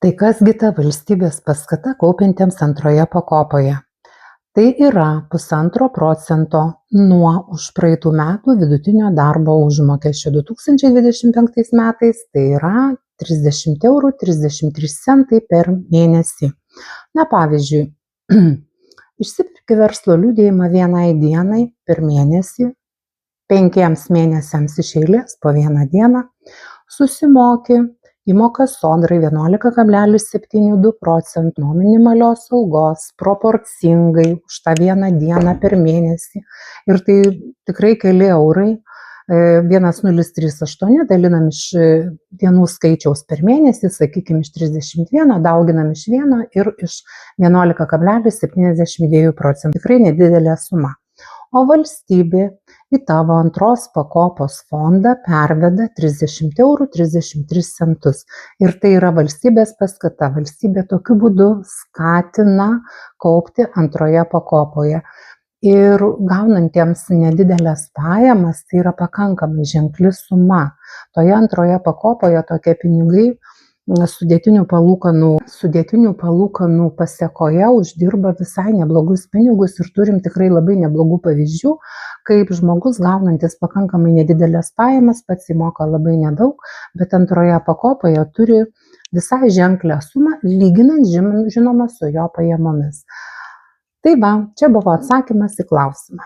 Tai kasgi ta valstybės paskata kaupiantiems antroje pakopoje? Tai yra 1,5% nuo užpraeitų metų vidutinio darbo užmokesčio 2025 metais, tai yra 30 € 33 per mėnesį. Na pavyzdžiui, išsipirki verslo liudijimą vienai dienai per mėnesį, 5 mėnesiams iš eilės po vieną dieną, susimoki įmokas sodrai 11,72% nuo minimalios algos proporcingai už tą vieną dieną per mėnesį. Ir tai tikrai keli eurai, 1,038 dalinam iš dienų skaičiaus per mėnesį, sakykime, iš 31, dauginam iš 1 ir iš 11,72%. Tikrai nedidelė suma. O valstybė į tavo antros pakopos fondą perveda 30,33 €. Ir tai yra valstybės paskata. Valstybė tokiu būdu skatina kaupti antroje pakopoje. Ir gaunantiems nedidelės pajamas tai yra pakankamai ženkli suma. Toje antroje pakopoje tokie pinigai sudėtinių palūkanų pasėkoje uždirba visai neblogus pinigus ir turim tikrai labai neblogų pavyzdžių, kaip žmogus gaunantis pakankamai nedidelės pajamas pats įmoka labai nedaug, bet antroje pakopoje turi visai ženklią sumą, lyginant žinoma su jo pajamomis. Tai va, čia buvo atsakymas į klausimą.